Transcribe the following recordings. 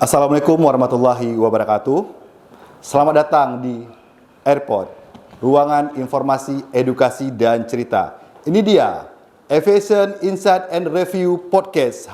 Assalamualaikum warahmatullahi wabarakatuh. Selamat datang di Airport, ruangan informasi, edukasi, dan cerita. Ini dia, Aviation Insight and Review Podcast.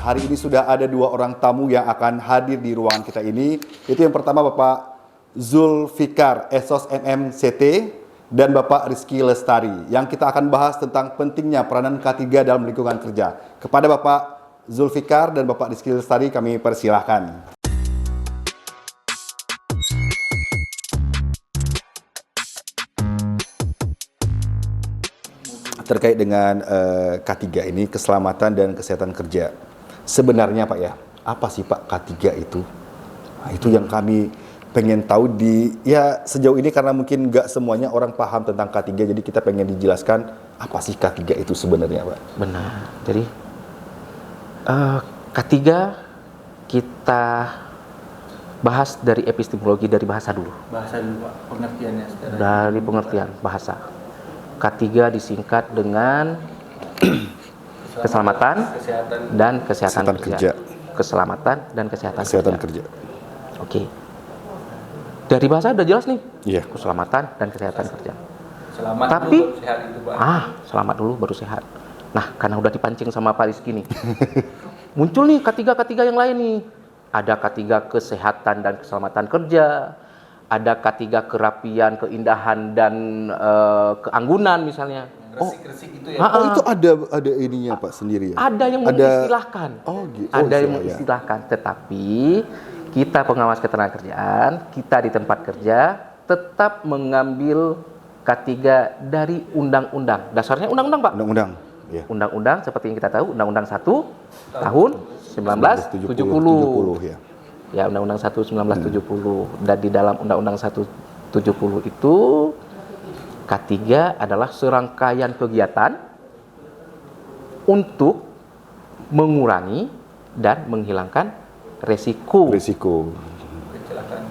Hari ini sudah ada dua orang tamu yang akan hadir di ruangan kita ini. Itu yang pertama Bapak Zulfikar, Esos MMCT, dan Bapak Rizky Lestari, yang kita akan bahas tentang pentingnya peranan K3 dalam lingkungan kerja. Kepada Bapak Zulfikar dan Bapak Rizky Lestari kami persilahkan. Terkait dengan K3 ini, keselamatan dan kesehatan kerja. Sebenarnya Pak ya, apa sih Pak K3 itu? Nah, itu yang kami pengen tahu sejauh ini, karena mungkin nggak semuanya orang paham tentang K3, jadi kita pengen dijelaskan apa sih K3 itu sebenarnya Pak? Benar, jadi K3 kita bahas dari epistemologi, dari bahasa dulu. Bahasa dulu Pak, pengertiannya secara dari pengertian bahasa. K3 disingkat dengan keselamatan dan kesehatan kerja. Keselamatan dan kesehatan kerja. Oke. Dari bahasa udah jelas nih. Iya. Keselamatan dan kesehatan kerja. Selamat Tapi dulu baru sehat itu Pak. Selamat dulu baru sehat. Nah, karena udah dipancing sama Pak Rizky nih. Muncul nih K3 yang lain nih. Ada K3 kesehatan dan keselamatan kerja. Ada K3 kerapian, keindahan, dan keanggunan misalnya. Resik-resik itu ya. Oh, itu ada ininya Pak sendiri ya? Ada yang mengistilahkan. Ada yang mengistilahkan. Tetapi kita pengawas ketenagakerjaan, kita di tempat kerja tetap mengambil K3 dari undang-undang. Dasarnya undang-undang Pak. Undang-undang. Ya. Undang-undang seperti yang kita tahu, Undang-Undang 1 tahun 1970. Ya. Ya, Undang-Undang 1 1970. Dan di dalam Undang-Undang 170 itu K3 adalah serangkaian kegiatan untuk mengurangi dan menghilangkan resiko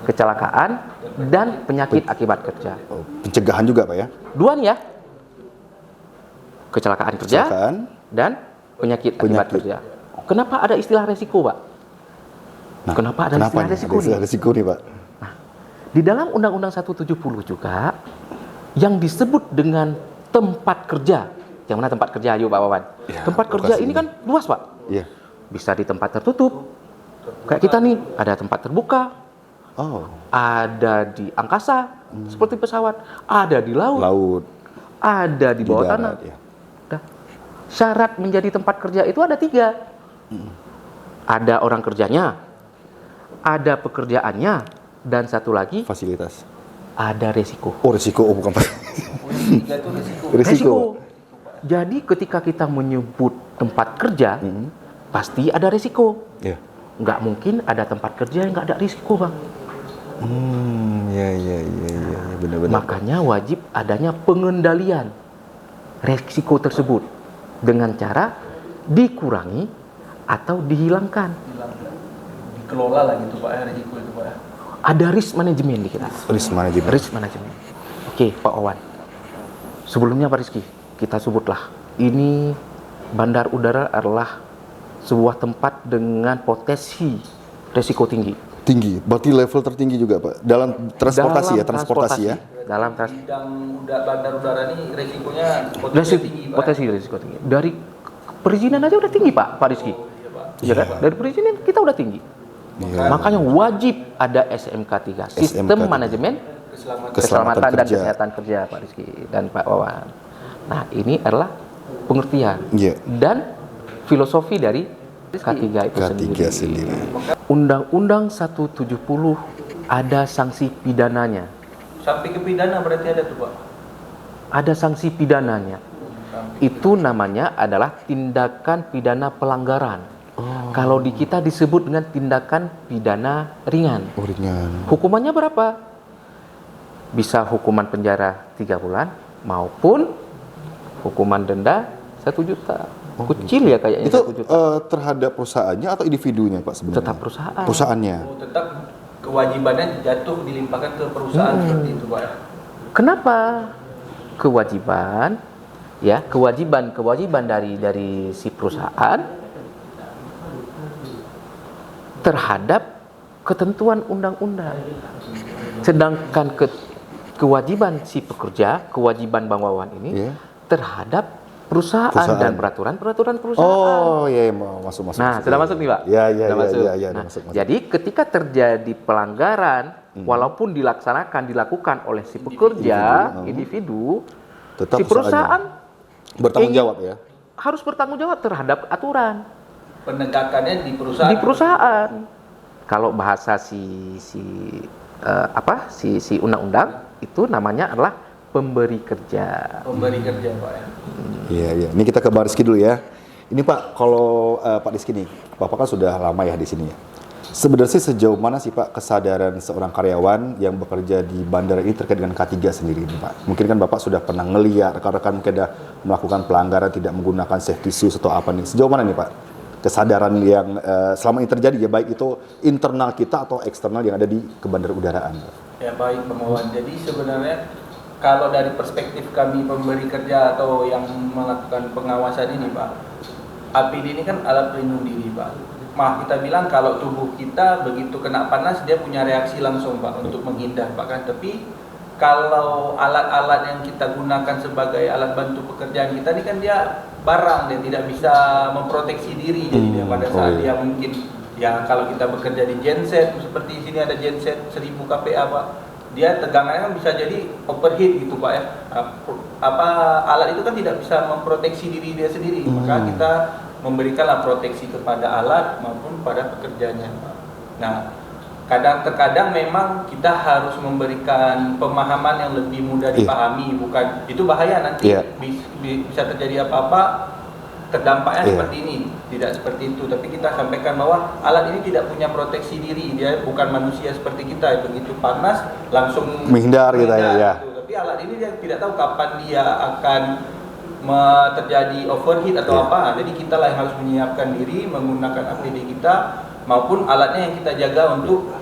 kecelakaan dan penyakit akibat kerja. Pencegahan juga Pak ya? Dua nih ya. Kecelakaan kerja dan penyakit akibat kerja. Kenapa ada istilah resiko, Pak? Nah, kenapa ada istilah resiko nih Pak? Nah, di dalam Undang-Undang 170 juga yang disebut dengan tempat kerja. Yang mana tempat kerja, ayo Pak Wawan? Ya, tempat kerja ini kan luas Pak. Iya. Bisa di tempat tertutup. Kayak kita nih, ada tempat terbuka. Ada di angkasa, seperti pesawat. Ada di laut. Ada di bawah tanah. Ya. Nah, syarat menjadi tempat kerja itu ada 3. Ada orang kerjanya, ada pekerjaannya, dan satu lagi Fasilitas. ada resiko. Resiko. Bukan Pak. Resiko. Jadi ketika kita menyebut tempat kerja, pasti ada resiko. Ya. Nggak mungkin ada tempat kerja yang nggak ada risiko, Bang. Ya, benar-benar. Makanya wajib adanya pengendalian risiko tersebut dengan cara dikurangi atau dihilangkan. Dikelola lah gitu Pak, risiko itu Pak. Ada risk management di kita. Risk management. Oke, Pak Wawan. Sebelumnya Pak Rizky, kita sebutlah ini bandar udara adalah sebuah tempat dengan potensi risiko tinggi. Berarti level tertinggi juga Pak dalam transportasi ya. Dalam bidang bandar udara ini risikonya tinggi Pak. Potensi risiko tinggi. Dari perizinan aja udah tinggi Pak Rizky. Iya kan? Dari perizinan kita udah tinggi. Ya. Makanya wajib ada SMK 3, Sistem Manajemen Keselamatan dan Kesehatan Kerja Pak Rizky dan Pak Wawan. Nah, ini adalah pengertian dan filosofi dari K3 itu sendiri. Undang-Undang 170 ada sanksi pidananya. Sampai ke pidana berarti ada tuh Pak? Ada sanksi pidananya. Itu namanya adalah tindakan pidana pelanggaran. Kalau di kita disebut dengan tindakan pidana ringan. Ringan. Hukumannya berapa? Bisa hukuman penjara 3 bulan maupun hukuman denda 1 juta. Kecil ya kayaknya. Itu terhadap perusahaannya atau individunya Pak sebenarnya? Tetap perusahaan. Perusahaannya. Tetap kewajibannya jatuh dilimpahkan ke perusahaan seperti itu Pak. Kenapa kewajiban? Ya, kewajiban dari si perusahaan terhadap ketentuan undang-undang. Sedangkan kewajiban si pekerja, kewajiban Bang Wawan ini terhadap perusahaan dan peraturan perusahaan. Oh iya, masuk. Nah, sudah masuk nih Pak. Iya, Masuk. Jadi ketika terjadi pelanggaran, walaupun dilakukan oleh si pekerja, individu, tetap si perusahaan bertanggung jawab ya. Harus bertanggung jawab terhadap aturan. Penegakannya di perusahaan. Di perusahaan. Kalau bahasa si undang-undang itu namanya adalah pemberi kerja. Pemberi kerja Pak ya. Iya. Ini kita ke Pak Rizky dulu ya. Ini Pak, kalau Pak Rizky nih, Bapak kan sudah lama ya di sini ya. Sebenarnya sejauh mana sih Pak kesadaran seorang karyawan yang bekerja di bandara ini terkait dengan K3 sendiri ini Pak? Mungkin kan Bapak sudah pernah ngeliat rekan-rekan mungkin ada melakukan pelanggaran tidak menggunakan safety shoes atau apa nih. Sejauh mana nih Pak kesadaran yang selama ini terjadi ya, baik itu internal kita atau eksternal yang ada di bandara udaraan? Ya baik Bang Wawan. Jadi sebenarnya kalau dari perspektif kami pemberi kerja atau yang melakukan pengawasan ini Pak, APD ini kan alat pelindung diri Pak. Kita bilang kalau tubuh kita begitu kena panas dia punya reaksi langsung Pak untuk menghindar Pak kan. Tapi kalau alat-alat yang kita gunakan sebagai alat bantu pekerjaan kita ini kan dia barang, dia tidak bisa memproteksi diri. Jadi dia pada saat dia mungkin ya kalau kita bekerja di genset seperti di sini ada genset 1000 kPa Pak, dia tegangannya bisa jadi overheat gitu Pak ya. Alat itu kan tidak bisa memproteksi diri dia sendiri, maka kita memberikanlah proteksi kepada alat maupun pada pekerjanya Pak. Nah, terkadang memang kita harus memberikan pemahaman yang lebih mudah dipahami, bukan itu bahaya nanti bisa terjadi apa-apa terdampaknya seperti ini, tidak seperti itu. Tapi kita sampaikan bahwa alat ini tidak punya proteksi diri, dia bukan manusia seperti kita, begitu panas langsung menghindar gitu ya. Gitu. Tapi alat ini dia tidak tahu kapan dia akan terjadi overheat atau apa. Jadi kita lah yang harus menyiapkan diri menggunakan APD kita maupun alatnya yang kita jaga untuk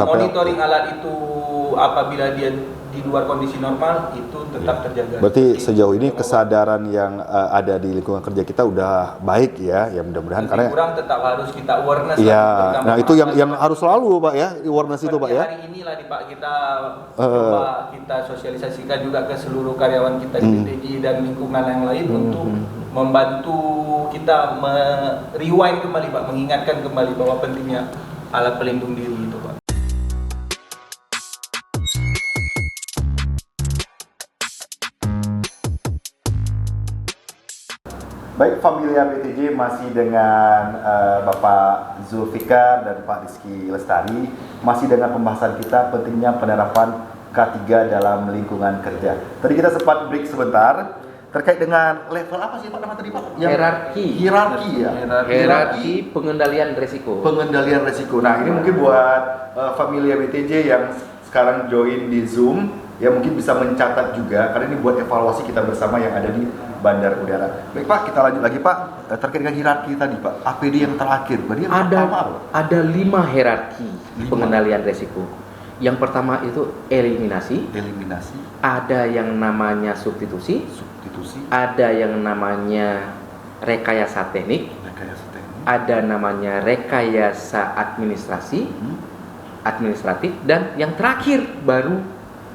monitoring alat itu apabila dia di luar kondisi normal itu tetap terjaga. Berarti sejauh ini kesadaran yang ada di lingkungan kerja kita udah baik ya, ya mudah-mudahan karena kurang tetap harus kita awareness. Iya, nah itu yang harus selalu Pak ya, awareness itu Pak ya. Hari inilah Pak kita coba kita sosialisasikan juga ke seluruh karyawan kita di PTJ dan lingkungan yang lain untuk membantu kita rewind kembali Pak, mengingatkan kembali bahwa pentingnya alat pelindung diri itu Pak. Baik, Familia PTJ masih dengan Bapak Zulfikar dan Pak Rizky Lestari, masih dengan pembahasan kita pentingnya penerapan K3 dalam lingkungan kerja. Tadi kita sempat break sebentar terkait dengan level apa sih Pak nama tadi Pak? Hierarki ya. Hierarki pengendalian risiko. Pengendalian risiko. Nah ini mungkin buat Familia PTJ yang sekarang join di Zoom, ya mungkin bisa mencatat juga karena ini buat evaluasi kita bersama yang ada di Bandar Udara. Baik Pak, kita lanjut lagi Pak terkait dengan hierarki tadi Pak. APD yang terakhir, berarti yang pertama apa? Ada 5 hierarki pengendalian risiko. Yang pertama itu eliminasi. Ada yang namanya substitusi. Ada yang namanya rekayasa teknik. Ada namanya rekayasa administratif dan yang terakhir baru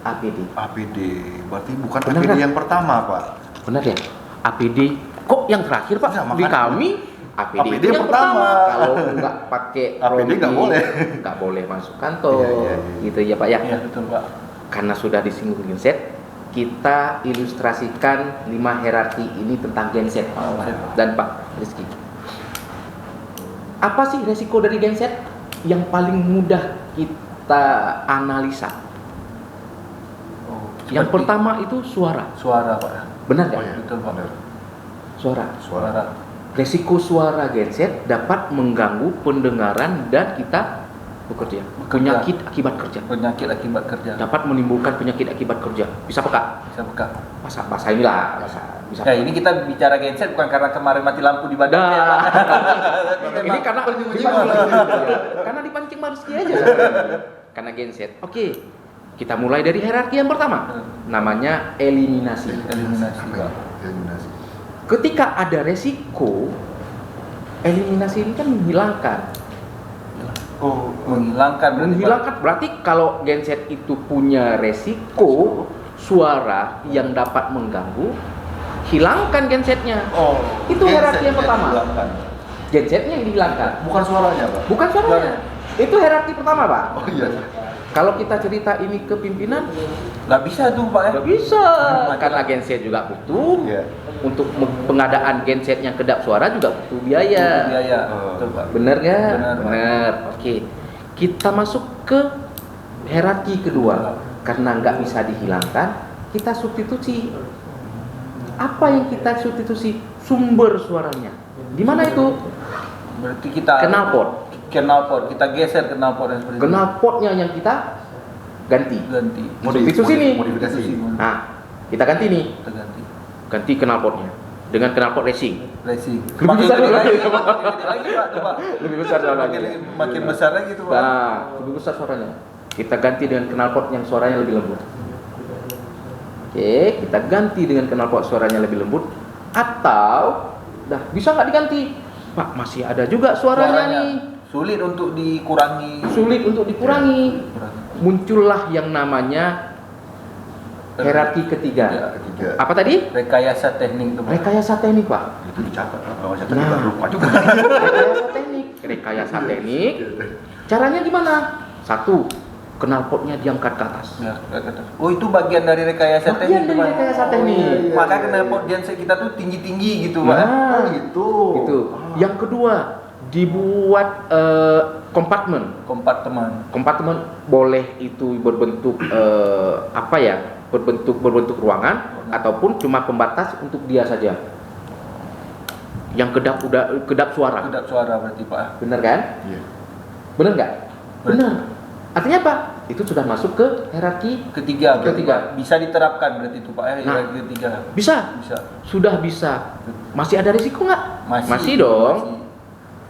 APD. APD, berarti bukan benar APD yang pertama Pak. Benar ya? APD kok yang terakhir Pak? Ya, di kami APD itu yang pertama. Kalau nggak pakai APD nggak boleh masuk kantor. Gitu ya Pak ya? Iya betul Pak. Karena sudah disinggung genset, kita ilustrasikan 5 hierarki ini tentang genset dan Pak Rizky. Apa sih resiko dari genset? Yang paling mudah kita analisa. Yang pertama itu suara. Suara Pak. Benar kan? Betul Pak. Suara. Resiko suara genset dapat mengganggu pendengaran dan kita bekerja. Penyakit akibat kerja. Dapat menimbulkan penyakit akibat kerja. Bisa peka? Bisa peka. Bahasa inilah. Bisa. Ya ini kita bicara genset bukan karena kemarin mati lampu di bandara. Ini karena dipancing Rizky aja. Karena genset. Oke, kita mulai dari hierarki yang pertama. Namanya eliminasi. Eliminasi, Pak. Eliminasi. Ketika ada resiko, eliminasi ini kan menghilangkan. Oh, menghilangkan Berarti kalau genset itu punya resiko suara yang dapat mengganggu, hilangkan gensetnya. Oh, Itu hierarki yang pertama. dihilangkan. Gensetnya yang dihilangkan. Bukan suaranya, Pak. Bukan suaranya. Itu hierarki pertama, Pak. Oh iya. Kalau kita cerita ini ke pimpinan, nggak bisa tuh, Pak ya. nggak bisa. Karena genset juga butuh. Iya. Untuk pengadaan genset yang kedap suara juga butuh biaya. Biaya. Oh. Betul, Pak. Bener nggak? Benar. Bener. Oke. Kita masuk ke hierarki kedua. Karena nggak bisa dihilangkan, kita substitusi. Apa yang kita substitusi? Sumber suaranya. Di mana itu? Berarti kita Knalpot. Kita geser knalpot yang seperti itu. Knalpotnya yang kita ganti. Ganti. Substitusi nih. Modifikasi. Nah, kita ganti nih. Kita ganti. Ganti knalpotnya dengan knalpot racing. Racing. Lebih besar gede lagi. lagi, makin gede lagi, Pak, tuh, Pak. Lebih besar suaranya. Makin besar lagi tuh, Pak. Nah, lebih besar suaranya. Kita ganti dengan knalpot yang suaranya lebih lembut. Oke, kita ganti dengan knalpot suaranya lebih lembut. Atau, bisa nggak diganti? Pak, masih ada juga suaranya nih. Sulit untuk dikurangi. Sulit untuk dikurangi. Muncullah yang namanya hierarki ketiga. Ketiga. Apa tadi? Rekayasa teknik tuh, Pak. Rekayasa teknik, Pak. Itu dicatat, Pak. Kalau catat Nah. kita lupa juga. Rekayasa teknik. Rekayasa teknik. Caranya gimana? Satu, knalpotnya diangkat ke atas. Ya, oh, itu bagian dari rekayasa Bagian teknik, dari Pak. rekayasa teknik. Oh, iya. Maka knalpot genset kita tuh tinggi-tinggi gitu, Pak. Nah, Gitu. itu. Yang kedua, dibuat kompartemen. Kompartemen boleh itu berbentuk berbentuk ruangan ataupun cuma pembatas untuk dia saja. Yang kedap suara. Kedap suara berarti, Pak. Bener kan? Iya. Bener nggak? Bener. Bener. Artinya apa? Itu sudah masuk ke hierarki Ketiga, berarti, Ketiga. Pak. Bisa diterapkan berarti itu, Pak ya, Nah. hierarki ketiga. bisa. Bisa. Sudah bisa. Masih ada risiko nggak? Masih dong. Masih.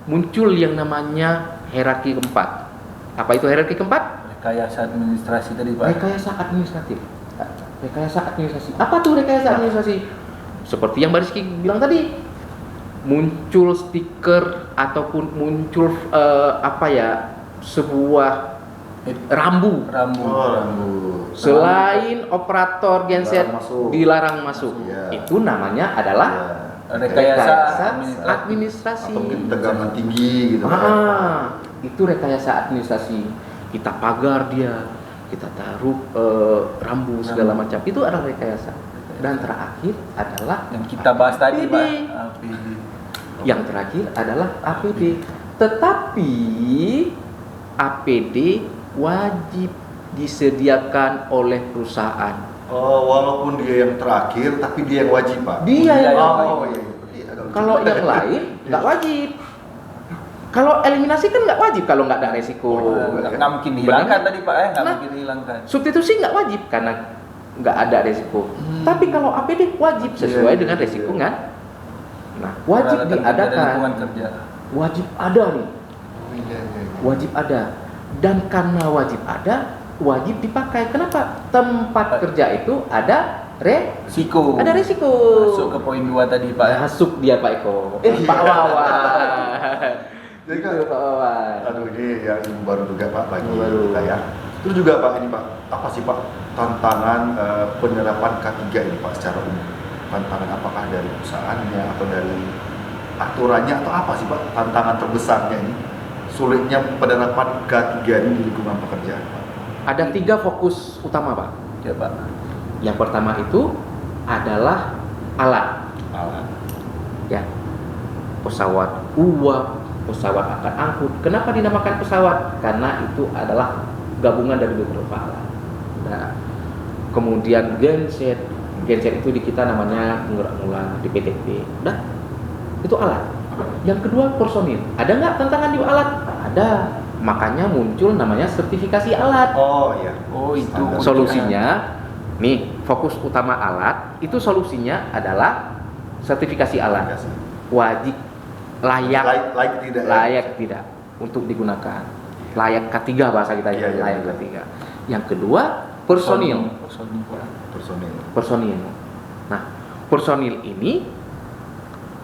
Muncul yang namanya hierarki keempat. Apa itu hierarki keempat? Rekayasa administrasi tadi, Pak. Rekayasa administratif. Rekayasa administrasi. Apa tuh rekayasa administrasi? Seperti yang Mbak Rizky bilang tadi, muncul stiker ataupun muncul sebuah rambu. Oh, rambu. Selain operator genset Dilarang masuk. dilarang masuk, Iya. itu namanya adalah Rekayasa administrasi. Atau mungkin tegangan tinggi gitu. Pak. Itu rekayasa administrasi. Kita pagar dia, kita taruh rambu segala macam. Itu adalah rekayasa. Dan terakhir adalah yang kita bahas tadi, APD. Pak. APD. Yang terakhir adalah APD. Tetapi APD wajib disediakan oleh perusahaan. Oh, walaupun dia yang terakhir, tapi dia yang wajib, Pak. Dia yang Oh, wajib. iya. Kalau yang lain nggak wajib. Kalau eliminasi kan nggak wajib kalau nggak ada resiko. Nggak mungkin dihilangkan tadi, Pak ya, nggak Nah, mungkin dihilangkan. Substitusi nggak wajib karena nggak ada resiko. Tapi kalau APD wajib sesuai Iya, dengan iya. resiko kan. Nah, wajib Peralatan kerja dan lingkungan diadakan. kerja. Wajib ada nih. Iya. Wajib ada. Dan karena wajib ada, wajib dipakai. Kenapa? Tempat kerja itu ada Risiko. ada resiko. Masuk ke poin 2 tadi, Pak ya. Masuk dia Pak Eko. Pak Wawan. Jadi kan, Itu Pak Wawan. aduh ini yang ilmu baru juga, Pak, bagi Ilmu baru. kita ya. Terus juga, Pak, ini, Pak, apa sih, Pak, tantangan penerapan K3 ini, Pak, secara umum? Tantangan apakah dari perusahaannya atau dari aturannya atau apa sih, Pak, tantangan terbesarnya ini? Sulitnya penerapan K3 ini di lingkungan pekerjaan, Pak. Ada 3 fokus utama, Pak. Ya, Pak. Yang pertama itu adalah alat. Alat. Ya. Pesawat uap, pesawat akan angkut. Kenapa dinamakan pesawat? Karena itu adalah gabungan dari beberapa alat. Nah, kemudian genset. Genset itu di kita namanya penggerak mula di PTP. Udah. Itu alat. Yang kedua personil. Ada nggak tantangan di alat? Ada. Makanya muncul namanya sertifikasi alat. Oh, iya. Oh, itu Standar. Solusinya, nih fokus utama alat itu solusinya adalah sertifikasi alat. Wajib layak Layak tidak ya? layak tidak untuk digunakan. layak K3 bahasa kita ya, Iya, layak iya. K3. Yang kedua, personil. Personil. Nah, personil ini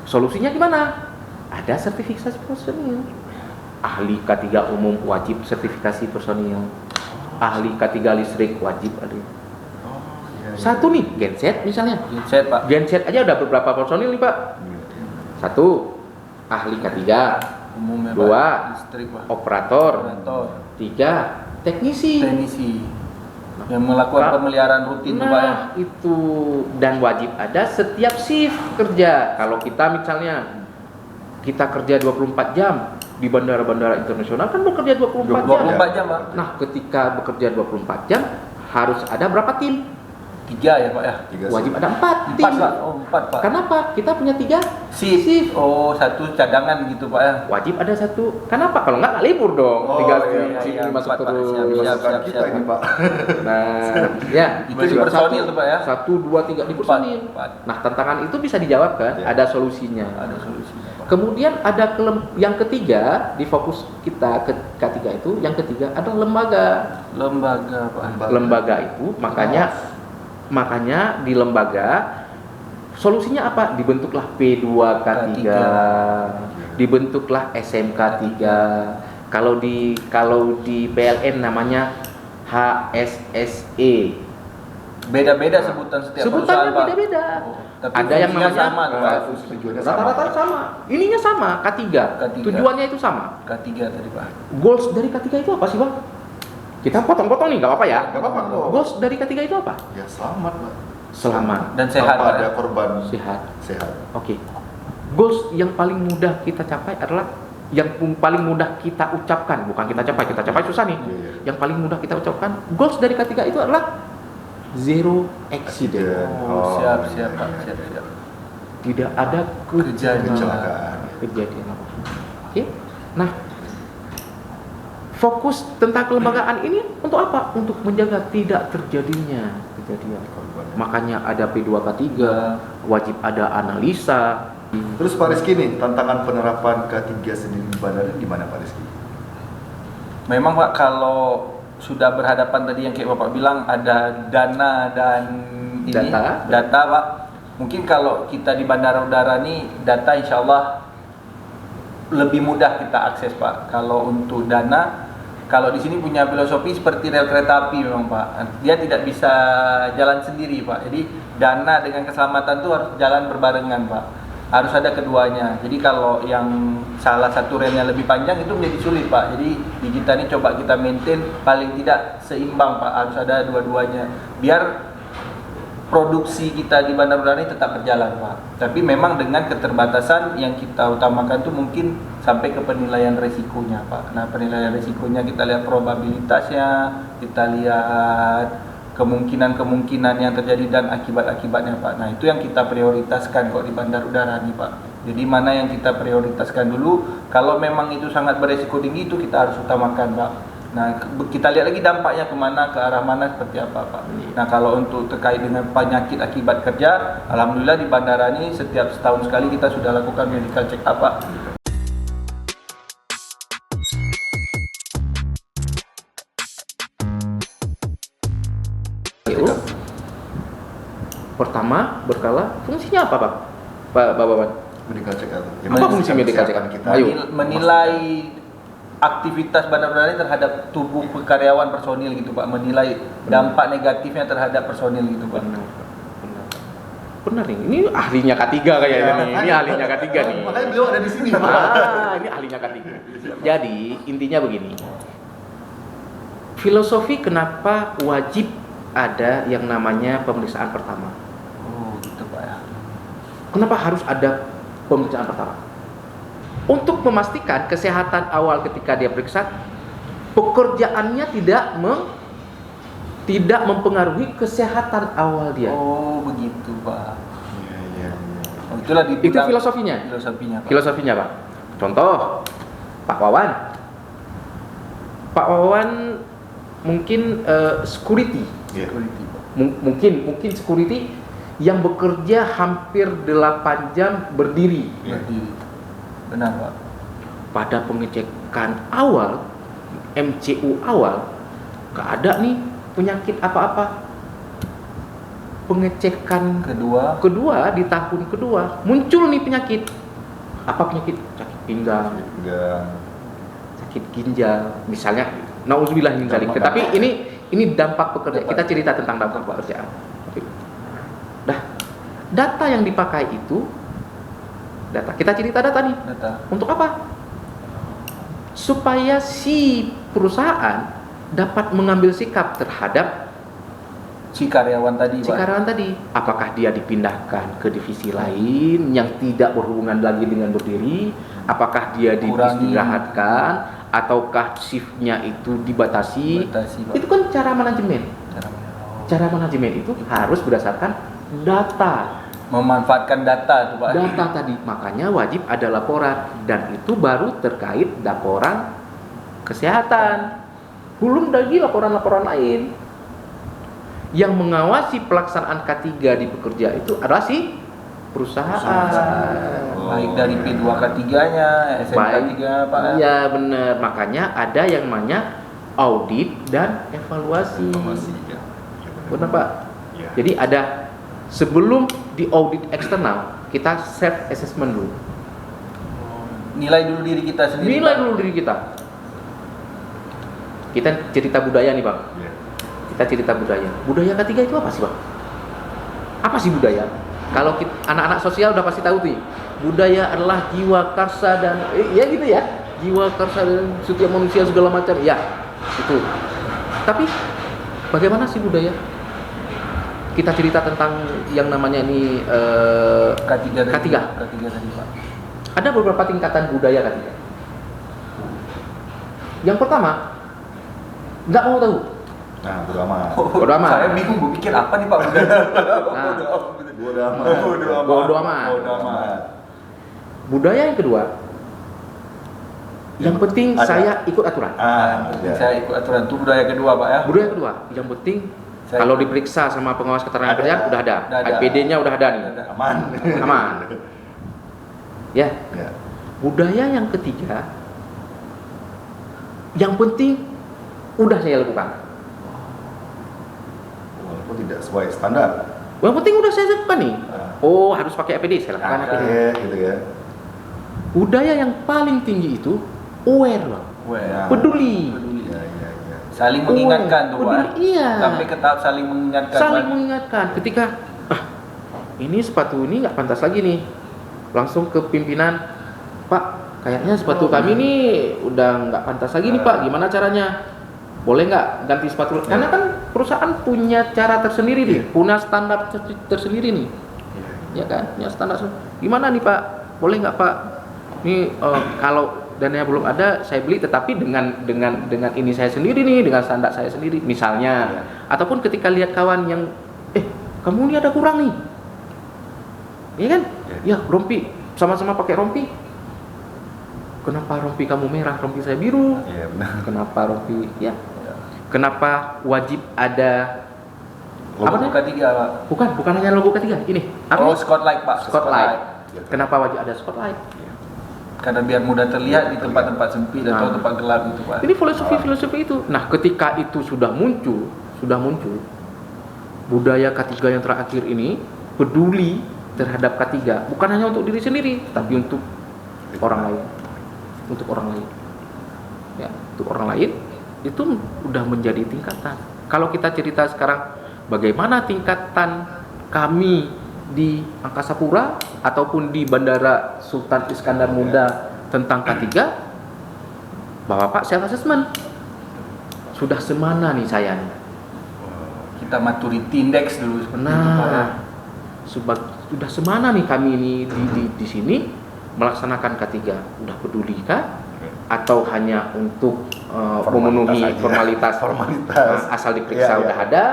solusinya gimana? Ada sertifikasi personil. Ahli K3 umum wajib sertifikasi personil. Ahli K3 listrik wajib ada. Satu nih, genset misalnya. Genset, Pak. Genset aja udah beberapa personil nih, Pak. Satu, ahli K3. Umumnya, Dua, Pak. Listrik, Pak. Operator. Operator. Tiga, teknisi. Teknisi. Yang melakukan pemeliharaan rutin tuh, Pak ya. Nah, itu dan wajib ada setiap shift kerja. Kalau kita misalnya kita kerja 24 jam di bandara-bandara internasional kan bekerja 24 jam. 24 jam, Pak. Nah, ketika bekerja 24 jam harus ada berapa tim? 3 ya, Pak ya. Wajib ada 4 tim. 4, Pak. Oh, 4, Pak. Kenapa? Kita punya 3 Shift. Oh, satu cadangan gitu, Pak ya. wajib ada satu. Kenapa? Kalau nggak libur dong. Oh, 3 iya, shift iya, ini masuk 4, Pak. terus. Siap, Dimasukkan siap, kita siap. ini Pak. Nah, ya Itu di personil tuh, Pak ya. 1, 2, 3 di personil. 4. Nah, tantangan itu bisa dijawab kan? Ya. Ada solusinya. Ada solusinya, Pak. Kemudian ada yang ketiga di fokus kita ke K3 itu, yang ketiga adalah lembaga. Lembaga, Pak. Lembaga itu makanya di lembaga solusinya apa? Dibentuklah P2K3, dibentuklah SMK3. Kalau di PLN namanya HSSE. Beda-beda sebutan setiap Sebutannya perusahaan, Pak. beda-beda. Oh, tapi Ada yang fungsinya namanya sama, tuh, Pak. Tujuannya sama. Rata-rata sama. Ininya sama, K3. K3. Tujuannya itu sama. K3 tadi, Pak. Goals dari K3 itu apa sih, Bang? Kita potong-potong nih, nggak apa-apa ya? Nggak apa-apa kok. Goals dari K3 itu apa? Ya selamat Pak. Selamat, Dan sehat, Tanpa Pak. ada korban. sehat. Sehat. Oke. Goals yang paling mudah kita capai adalah yang paling mudah kita ucapkan, bukan kita capai susah nih. Iya. Yang paling mudah kita ucapkan, goals dari K3 itu adalah zero accident. Oh, siap, Pak. Siap. Tidak ada Kecelakaan. kejadian apa. Oke. Nah, fokus tentang kelembagaan ini untuk apa? Untuk menjaga tidak terjadinya kejadian. Makanya ada P2K3, wajib ada analisa. Terus Pak Rizky nih, tantangan penerapan K3 sendiri di bandara di mana Pak Rizky? Memang, Pak, kalau sudah berhadapan tadi yang kayak Bapak bilang ada dana dan ini data, Pak. Mungkin kalau kita di bandara udara nih data insya Allah lebih mudah kita akses, Pak. Kalau untuk dana, kalau di sini punya filosofi seperti rel kereta api memang, Pak. Dia tidak bisa jalan sendiri, Pak. Jadi dana dengan keselamatan itu harus jalan berbarengan, Pak. Harus ada keduanya. Jadi kalau yang salah satu relnya lebih panjang itu menjadi sulit, Pak. Jadi di kita ini coba kita maintain paling tidak seimbang, Pak. Harus ada dua-duanya. Biar produksi kita di bandara udara ini tetap berjalan, Pak. Tapi memang dengan keterbatasan yang kita utamakan itu mungkin sampai ke penilaian resikonya, Pak. Nah, penilaian resikonya kita lihat probabilitasnya, kita lihat kemungkinan-kemungkinan yang terjadi dan akibat-akibatnya, Pak. Nah, itu yang kita prioritaskan kok di bandar udara nih, Pak. Jadi mana yang kita prioritaskan dulu, kalau memang itu sangat beresiko tinggi itu kita harus utamakan, Pak. Nah, kita lihat lagi dampaknya kemana, ke arah mana, seperti apa, Pak. Nah, kalau untuk terkait dengan penyakit akibat kerja, alhamdulillah di bandara ini setiap setahun sekali kita sudah lakukan medical check up, Pak. Pertama, berkala, fungsinya apa, Pak? Bapak. Medical check up. Apa fungsi medical check up? Kita. Ayo. Menilai aktivitas bandar udara ini terhadap tubuh karyawan personil gitu, Pak. Menilai dampak negatifnya terhadap personil gitu, Pak. Benar nih. Ini ahlinya K3 kayaknya nih. Ini ahlinya K3 nih. Makanya beliau ada di sini, Pak. Ini ahlinya K3. Jadi, intinya begini. Filosofi kenapa wajib ada yang namanya pemeriksaan pertama? Oh, gitu, Pak ya. Kenapa harus ada pemeriksaan pertama? Untuk memastikan kesehatan awal ketika dia periksa, pekerjaannya tidak mempengaruhi kesehatan awal dia. Oh, begitu, Pak. Iya. Oh, itulah di Itu filosofinya. Filosofinya, Pak. Filosofinya, Pak. Contoh, Pak Wawan. Pak Wawan mungkin security. Iya. Security, Pak. Mungkin security yang bekerja hampir 8 jam berdiri. Berdiri. Benar, Pak. Pada pengecekan awal MCU awal nggak ada nih penyakit apa-apa. Pengecekan kedua di tahun kedua muncul nih penyakit. Apa penyakit? Sakit pinggang, sakit ginjal, misalnya. Nauzubillah min dzalik. Tapi ini dampak pekerjaan. Kita cerita tentang dampak pekerjaan. Dah, data yang dipakai itu kita cerita data nih. Untuk apa? Supaya si perusahaan dapat mengambil sikap terhadap si karyawan tadi. Apakah dia dipindahkan ke divisi lain yang tidak berhubungan lagi dengan berdiri? Apakah dia diistirahatkan? Ataukah shiftnya itu dibatasi? Itu kan cara manajemen. Cara manajemen itu harus berdasarkan data. Memanfaatkan data tuh Pak. Data tadi, makanya wajib ada laporan, dan itu baru terkait laporan kesehatan. Belum lagi laporan-laporan lain. Yang mengawasi pelaksanaan K3 di pekerja itu adalah si perusahaan. Baik dari P2 K3-nya, SMK3 Pak. Iya benar, makanya ada yang namanya audit dan evaluasi. Benar Pak? Ya. Jadi ada sebelum di audit eksternal, kita self assessment dulu. Nilai dulu diri kita sendiri. Kita cerita budaya nih Bang. Ya. Kita cerita budaya. Budaya ketiga itu apa sih Bang? Apa sih budaya? Kalau anak-anak sosial udah pasti tahu tuh. Budaya adalah jiwa karsa dan ya gitu ya. Jiwa karsa dan setiap manusia segala macam. Ya, itu. Tapi bagaimana sih budaya? Kita cerita tentang yang namanya ini K3 K3 tadi Pak. Ada beberapa tingkatan budaya K3. Yang pertama, nggak mau tahu. Nah, bodo Bodo amat. Saya bingung, gue pikir apa nih Pak budaya. Bodo amat. Budaya yang kedua, yang penting saya ikut aturan. Saya ikut aturan, itu budaya kedua Pak ya. Budaya kedua, yang penting kalau diperiksa sama pengawas keterangan kerjaan udah ada. IPD-nya udah ada nih. Aman. Ya. Budaya yang ketiga, yang penting udah saya lakukan. Walaupun tidak sesuai standar. Yang penting udah saya lakukan nih. Oh, harus pakai APD, saya lakukan APD. Gitu ya. Budaya yang paling tinggi itu aware, Bang. Peduli. Ya. Saling mengingatkan tuh Pak. Iya. Sampai ke tahap saling mengingatkan. Ketika ini sepatu ini nggak pantas lagi nih. Langsung ke pimpinan, Pak, kayaknya sepatu kami ini udah nggak pantas lagi nih Pak. Gimana caranya? Boleh nggak ganti sepatu? Karena kan perusahaan punya cara tersendiri nih, punya standar tersendiri nih, ya kan? Punya standar. Gimana nih Pak? Boleh nggak Pak? Nih kalau dananya belum ada, saya beli, tetapi dengan ini saya sendiri nih, dengan standar saya sendiri, misalnya. Ataupun ketika lihat kawan yang, kamu ini ada kurang nih, ya kan? Ya rompi, sama-sama pakai rompi. Kenapa rompi kamu merah, rompi saya biru? Iya benar. Kenapa rompi? Ya. Kenapa wajib ada logo K3 Pak? Bukan hanya logo K3. Ini. Spotlight Pak. Spotlight. Kenapa wajib ada spotlight? Karena biar mudah terlihat di tempat-tempat sempit atau tempat gelap itu Pak. Ini filosofi itu. Nah, ketika itu sudah muncul budaya K3 yang terakhir ini peduli terhadap K3, bukan hanya untuk diri sendiri, tapi untuk orang lain. Untuk orang lain. Ya, untuk orang lain itu udah menjadi tingkatan. Kalau kita cerita sekarang bagaimana tingkatan kami di Angkasa Pura ataupun di Bandara Sultan Iskandar Muda tentang K3, Bapak self assessment. Sudah semana nih saya nih? Kita maturity index dulu seperti itu Pak ya. Sudah semana nih kami ini di sini melaksanakan K3? Udah pedulikah? Atau hanya untuk memenuhi formalitas asal diperiksa udah ada?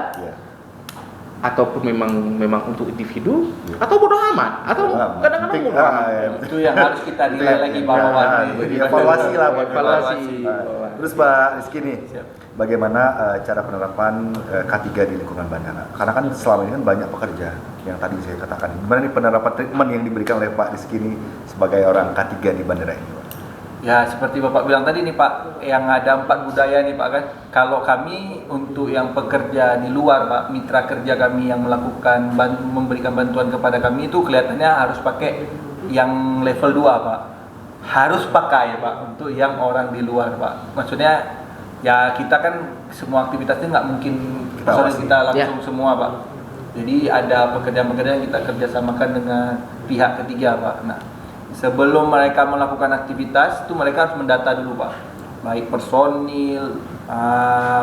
Ataupun memang untuk individu? Atau bodoh amat? Atau kadang-kadang bodoh amat? Itu yang harus kita nilai lagi bawahan. Evaluasi lah, evaluasi. Terus Pak Rizky nih, bagaimana cara penerapan K3 di lingkungan bandara? Karena kan selama ini kan banyak pekerja yang tadi saya katakan. Gimana nih penerapan treatment yang diberikan oleh Pak Rizky ini sebagai orang K3 di bandara ini, Pak? Ya seperti Bapak bilang tadi nih Pak, yang ada 4 budaya nih Pak kan. Kalau kami untuk yang pekerja di luar Pak, mitra kerja kami yang melakukan memberikan bantuan kepada kami itu kelihatannya harus pakai yang level 2 Pak. Harus pakai Pak untuk yang orang di luar Pak. Maksudnya ya kita kan semua aktivitasnya nggak mungkin kita langsung semua Pak. Jadi ada pekerjaan-pekerjaan yang kita kerjasamakan dengan pihak ketiga Pak. Nah, sebelum mereka melakukan aktivitas itu mereka harus mendata dulu Pak, baik personil,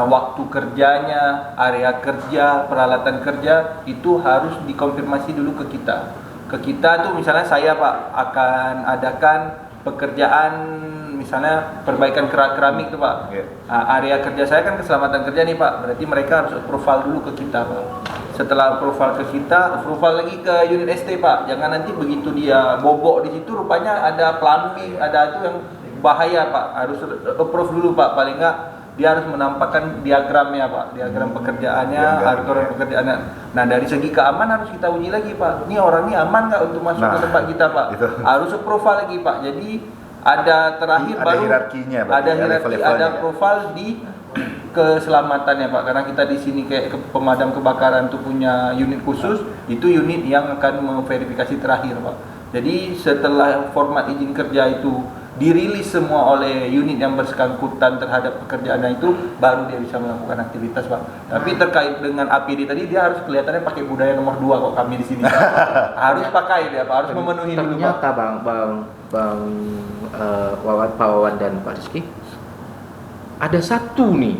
waktu kerjanya, area kerja, peralatan kerja itu harus dikonfirmasi dulu ke kita. Ke kita tuh misalnya saya Pak akan adakan pekerjaan misalnya perbaikan keramik tuh Pak. Area kerja saya kan keselamatan kerja nih Pak, berarti mereka harus approval dulu ke kita Pak. Setelah approval ke kita, approval lagi ke unit ST Pak. Jangan nanti begitu dia bobok di situ rupanya ada plumbing, ada itu yang bahaya Pak. Harus approve dulu Pak. Paling enggak dia harus menampakkan diagramnya Pak. Diagram pekerjaannya, aturan pekerjaannya. Nah, dari segi keamanan harus kita uji lagi Pak. Ini orang ini aman nggak untuk masuk ke tempat kita Pak? Itu. Harus approval lagi Pak. Jadi ada terakhir ada baru hierarkinya, ada hierarki, ada approval di keselamatannya Pak, karena kita di sini kayak pemadam kebakaran tuh punya unit khusus, itu unit yang akan memverifikasi terakhir Pak. Jadi setelah format izin kerja itu dirilis semua oleh unit yang bersangkutan terhadap pekerjaannya itu, baru dia bisa melakukan aktivitas Pak. Tapi terkait dengan APD tadi dia harus kelihatannya pakai budaya nomor 2 kok kami di sini. Harus pakai dia Pak, harus memenuhi dulu Pak. Ternyata Bang Wawan, Pak Wawan dan Pak Rizky, ada satu nih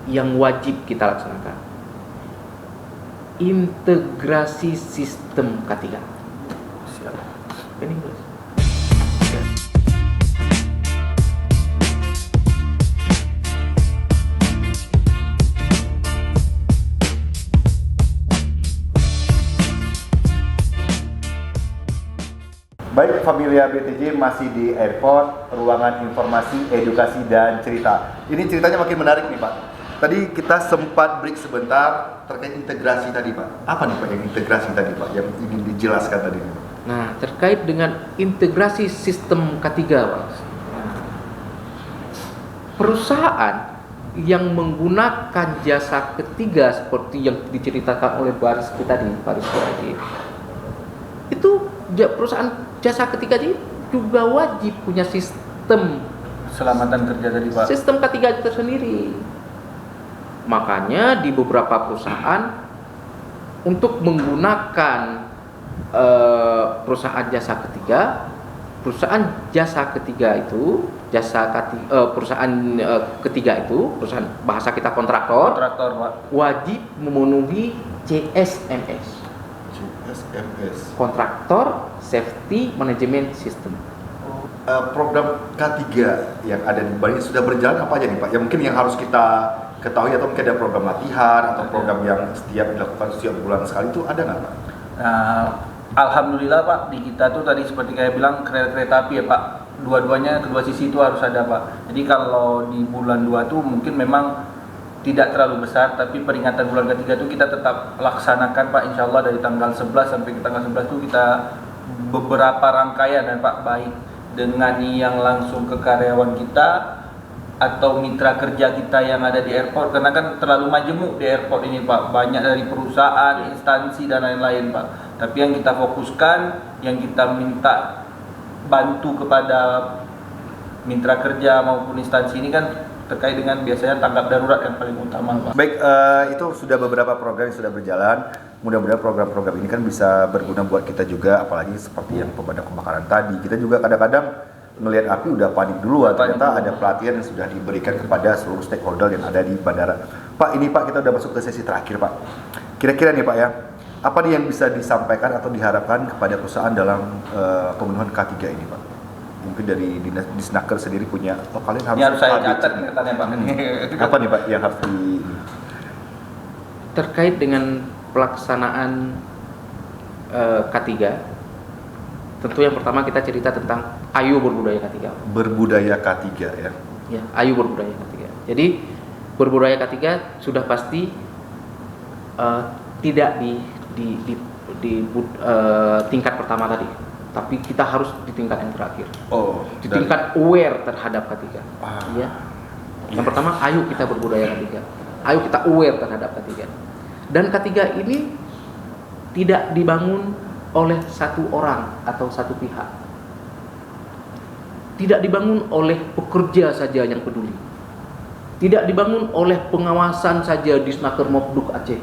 yang wajib kita laksanakan, integrasi sistem K3. Siap. Ini Baik, Familia BTJ masih di airport, ruangan informasi, edukasi, dan cerita. Ini ceritanya makin menarik nih Pak. Tadi kita sempat break sebentar terkait integrasi tadi Pak. Apa nih Pak yang integrasi tadi Pak, yang ingin dijelaskan tadi? Nah, terkait dengan integrasi sistem K3 Pak. Perusahaan yang menggunakan jasa ketiga seperti yang diceritakan oleh Baris kita tadi, Baris tadi, itu perusahaan jasa ketiga ini juga wajib punya sistem Keselamatan kerja tadi Pak. Sistem K3 itu tersendiri. Makanya di beberapa perusahaan untuk menggunakan perusahaan jasa ketiga, perusahaan ketiga itu perusahaan bahasa kita kontraktor Pak, wajib memenuhi CSMS. Kontraktor Safety Management System. Program K3 yang ada di Bali sudah berjalan apa aja nih Pak? Yang mungkin yang harus kita ketahui, atau mungkin ada program latihan atau program yang dilakukan setiap bulan sekali, itu ada nggak Pak? Alhamdulillah Pak, di kita tuh tadi seperti kayak bilang kereta api ya Pak. Dua-duanya, kedua sisi itu harus ada Pak. Jadi kalau di bulan 2 tuh mungkin memang tidak terlalu besar, tapi peringatan bulan ketiga itu kita tetap laksanakan Pak, insya Allah dari tanggal 11 sampai ke tanggal 11 itu kita beberapa rangkaian dan Pak, baik dengan yang langsung ke karyawan kita atau mitra kerja kita yang ada di airport, karena kan terlalu majemuk di airport ini Pak, banyak dari perusahaan, instansi dan lain-lain Pak. Tapi yang kita fokuskan, yang kita minta bantu kepada mitra kerja maupun instansi ini kan terkait dengan biasanya tanggap darurat yang paling utama Pak. Baik, itu sudah beberapa program yang sudah berjalan. Mudah-mudahan program-program ini kan bisa berguna buat kita juga, apalagi seperti yang pemadam kebakaran tadi. Kita juga kadang-kadang melihat api udah panik duluan, ternyata ada pelatihan yang sudah diberikan kepada seluruh stakeholder yang ada di bandara. Pak, ini Pak, kita udah masuk ke sesi terakhir Pak. Kira-kira nih Pak ya, apa nih yang bisa disampaikan atau diharapkan kepada perusahaan dalam pemenuhan K3 ini Pak? Mungkin dari Disnaker sendiri punya, kalian harus saya catat nih katanya Pak. Apa nih Pak yang harus terkait dengan pelaksanaan K3, tentu yang pertama kita cerita tentang ayo berbudaya K3. Berbudaya K3 ya. Ya, ayo berbudaya K3. Jadi berbudaya K3 sudah pasti tidak di tingkat pertama tadi. tapi kita harus di tingkat yang terakhir. Oh, Di tingkat aware terhadap K3. Ya. Yang pertama, ayo kita berbudaya K3. Ayo kita aware terhadap K3. Dan K3 ini tidak dibangun oleh satu orang atau satu pihak. Tidak dibangun oleh pekerja saja yang peduli. Tidak dibangun oleh pengawasan saja di Snaker Mopduk Aceh.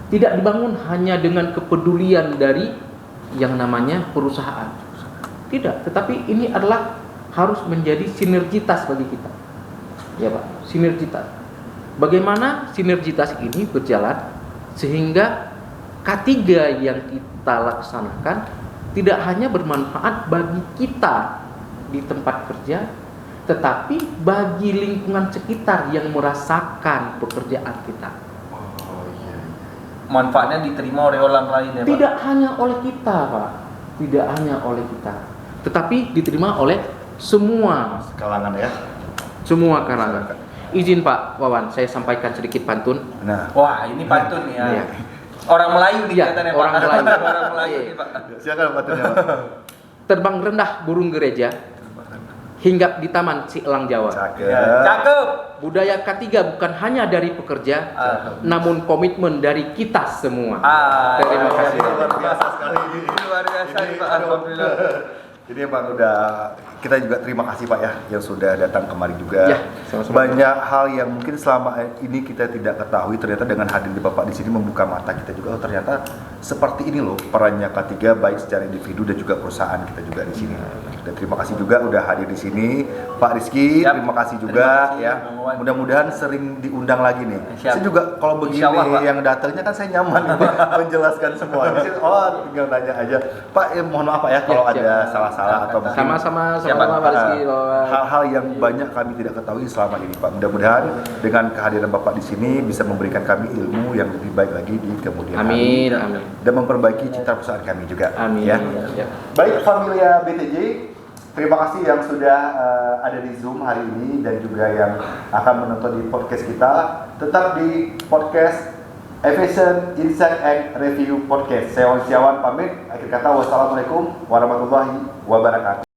Tidak dibangun hanya dengan kepedulian dari yang namanya perusahaan. Tidak, tetapi ini adalah harus menjadi sinergitas bagi kita. Ya Pak, sinergitas. Bagaimana sinergitas ini berjalan sehingga K3 yang kita laksanakan tidak hanya bermanfaat bagi kita di tempat kerja, tetapi bagi lingkungan sekitar yang merasakan pekerjaan kita. Manfaatnya diterima oleh orang lain ya Pak? Tidak hanya oleh kita Pak, tidak hanya oleh kita, tetapi diterima oleh semua kalangan ya. Semua kalangan. Izin Pak Wawan, saya sampaikan sedikit pantun. Nah, Wah ini pantun nih ya. Iya. Orang Melayu nih Iya, katanya orang Pak. Melayu. Orang Melayu Iya. nih Pak. silakan patunnya, Pak. Terbang rendah burung gereja, hinggap di taman si elang Jawa. Cakep. Ya, cakep. Budaya K3 bukan hanya dari pekerja, namun komitmen dari kita semua. Terima kasih. Luar biasa sekali. Luar biasa nih Pak. Alhamdulillah. Jadi Pak udah kita juga terima kasih Pak ya yang sudah datang kemari juga. Ya, sama-sama. Banyak hal yang mungkin selama ini kita tidak ketahui, ternyata dengan hadir Bapak di sini membuka mata kita juga. Oh, ternyata seperti ini loh perannya K3 baik secara individu dan juga perusahaan kita juga di sini. Dan terima kasih juga udah hadir di sini Pak Rizky. Siap. Terima kasih juga Terima kasih, ya. Bang Wawan. Mudah-mudahan sering diundang lagi nih. Siap. Saya juga kalau begini Insya Allah, Pak. yang datangnya kan saya nyaman menjelaskan semua. Di sini, oh tinggal nanya aja. Pak, mohon maaf Pak ya kalau siap. ada salah-salah atau mungkin Sama-sama, Siapa? sama-sama Pak Rizky. hal-hal yang banyak kami tidak ketahui selama ini Pak. Mudah-mudahan dengan kehadiran Bapak di sini bisa memberikan kami ilmu yang lebih baik lagi di kemudian Amin, hari amin. dan memperbaiki citra perusahaan kami juga. Amin. Ya. Ya. Baik Familia BTJ, terima kasih yang sudah ada di Zoom hari ini dan juga yang akan menonton di podcast kita. Tetap di podcast Aviation Insight and Review Podcast. Saya Wan Siawan pamit. Akhir kata wassalamualaikum warahmatullahi wabarakatuh.